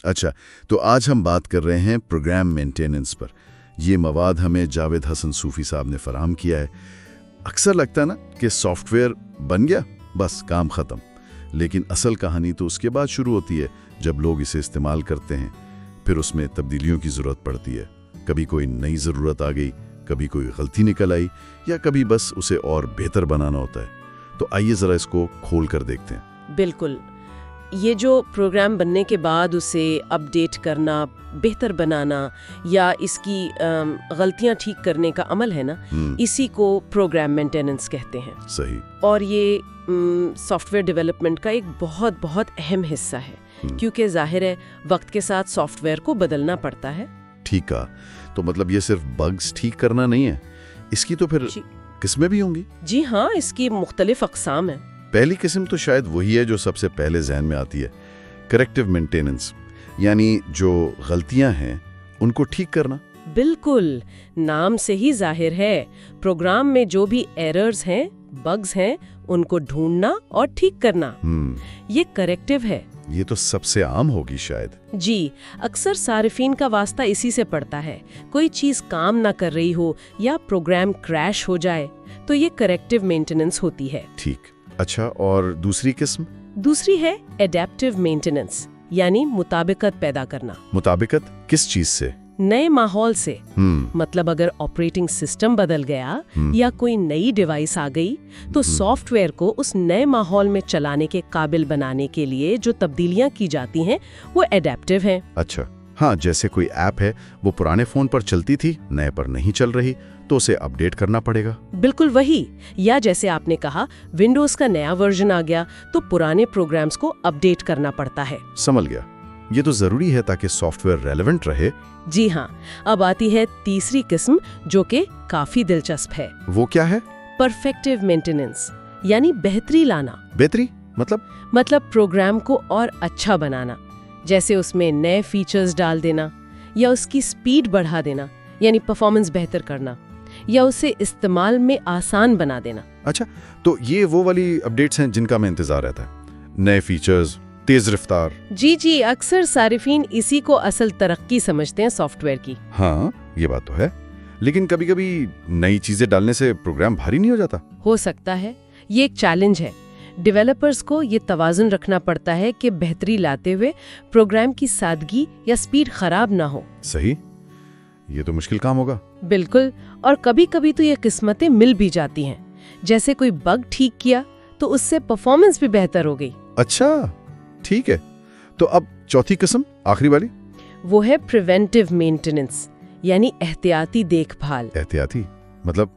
اچھا، تو آج ہم بات کر رہے ہیں پروگرام مینٹیننس پر۔ یہ مواد ہمیں جاوید حسن صوفی صاحب نے فراہم کیا ہے۔ اکثر لگتا ہے نا کہ سافٹ ویئر بن گیا، بس کام ختم، لیکن اصل کہانی تو اس کے بعد شروع ہوتی ہے، جب لوگ اسے استعمال کرتے ہیں، پھر اس میں تبدیلیوں کی ضرورت پڑتی ہے۔ کبھی کوئی نئی ضرورت آ گئی، کبھی کوئی غلطی نکل آئی، یا کبھی بس اسے اور بہتر بنانا ہوتا ہے۔ تو آئیے ذرا اس کو کھول کر دیکھتے ہیں۔ بالکل، یہ جو پروگرام بننے کے بعد اسے اپ ڈیٹ کرنا، بہتر بنانا یا اس کی غلطیاں ٹھیک کرنے کا عمل ہے نا، اسی کو پروگرام مینٹیننس کہتے ہیں۔ صحیح۔ اور یہ سافٹ ویئر ڈیولپمنٹ کا ایک بہت بہت اہم حصہ ہے، کیونکہ ظاہر ہے وقت کے ساتھ سافٹ ویئر کو بدلنا پڑتا ہے۔ ٹھیک ہے، تو مطلب یہ صرف بگز ٹھیک کرنا نہیں ہے، اس کی تو پھر قسمیں بھی ہوں گی؟ جی ہاں، اس کی مختلف اقسام ہیں۔ پہلی قسم تو شاید وہی ہے جو سب سے پہلے ذہن میں آتی ہے، کریکٹیو مینٹیننس، یعنی جو غلطیاں ہیں ان کو ٹھیک کرنا۔ بالکل، نام سے ہی ظاہر ہے، پروگرام میں جو بھی ایررز ہیں، بگز ہیں، ان کو ڈھونڈنا اور ٹھیک کرنا، یہ کریکٹیو ہے۔ یہ تو سب سے عام ہوگی شاید۔ جی، اکثر صارفین کا واسطہ اسی سے پڑتا ہے۔ کوئی چیز کام نہ کر رہی ہو یا پروگرام کریش ہو جائے تو یہ کریکٹیو مینٹیننس ہوتی ہے۔ ٹھیک، اچھا، اور دوسری قسم؟ دوسری ہے ایڈیپٹیو مینٹیننس، یعنی مطابقت پیدا کرنا۔ مطابقت کس چیز سے؟ نئے ماحول سے۔ مطلب اگر آپریٹنگ سسٹم بدل گیا یا کوئی نئی ڈیوائس آ گئی تو سافٹ ویئر کو اس نئے ماحول میں چلانے کے قابل بنانے کے لیے جو تبدیلیاں کی جاتی ہیں وہ ایڈیپٹیو ہیں۔ اچھا، ہاں، جیسے کوئی ایپ ہے وہ پرانے فون پر چلتی تھی، نئے پر نہیں چل رہی، تو اسے اپ ڈیٹ کرنا پڑے گا۔ بالکل وہی، یا جیسے آپ نے کہا ونڈوز کا نیا ورژن آ گیا تو پرانے پروگرامز کو اپ ڈیٹ کرنا پڑتا ہے۔ سمجھ گیا، یہ تو ضروری ہے تاکہ سافٹ ویئر ریلیونٹ رہے۔ جی ہاں، اب آتی ہے تیسری قسم جو کہ کافی دلچسپ ہے۔ وہ کیا ہے؟ پرفیکٹیو مینٹیننس، یعنی بہتری لانا۔ بہتری مطلب پروگرام کو اور اچھا بنانا، جیسے اس میں نئے فیچرز ڈال دینا یا اس کی سپیڈ بڑھا دینا، یعنی پرفارمنس بہتر کرنا، یا اسے استعمال میں آسان بنا دینا۔ اچھا، تو یہ وہ والی اپڈیٹس ہیں جن کا میں انتظار رہتا ہے، نئے فیچرز، تیز رفتار۔ جی، اکثر صارفین اسی کو اصل ترقی سمجھتے ہیں سافٹ ویئر کی۔ ہاں، یہ بات تو ہے، لیکن کبھی کبھی نئی چیزیں ڈالنے سے پروگرام بھاری نہیں ہو جاتا؟ ہو سکتا ہے، یہ ایک چیلنج ہے۔ ڈیولپرز کو یہ توازن رکھنا پڑتا ہے کہ بہتری لاتے ہوئے پروگرام کی سادگی یا سپیڈ خراب نہ ہو۔ صحیح، یہ تو مشکل کام ہوگا۔ بالکل، اور کبھی کبھی تو یہ قسمتیں مل بھی جاتی ہیں، جیسے کوئی بگ ٹھیک کیا تو اس سے پرفارمنس بھی بہتر ہو گئی۔ اچھا، ٹھیک ہے، تو اب چوتھی قسم، آخری والی؟ وہ ہے پریونٹیو مینٹیننس، یعنی احتیاطی دیکھ بھال۔ احتیاطی مطلب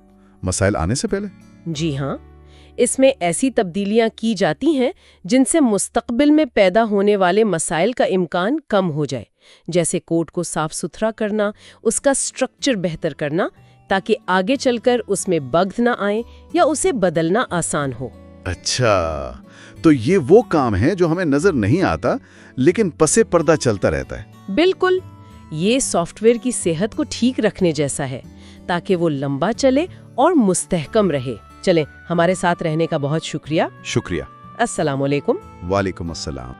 مسائل آنے سے پہلے؟ جی ہاں، اس میں ایسی تبدیلیاں کی جاتی ہیں جن سے مستقبل میں پیدا ہونے والے مسائل کا امکان کم ہو جائے، جیسے کوڈ کو صاف ستھرا کرنا، اس کا سٹرکچر بہتر کرنا تاکہ آگے چل کر اس میں بگز نہ آئیں یا اسے بدلنا آسان ہو۔ اچھا، تو یہ وہ کام ہے جو ہمیں نظر نہیں آتا لیکن پسے پردہ چلتا رہتا ہے۔ بالکل، یہ سافٹ ویئر کی صحت کو ٹھیک رکھنے جیسا ہے تاکہ وہ لمبا چلے اور مستحکم رہے۔ چلیں، ہمارے ساتھ رہنے کا بہت شکریہ۔ شکریہ۔ السلام علیکم۔ وعلیکم السلام۔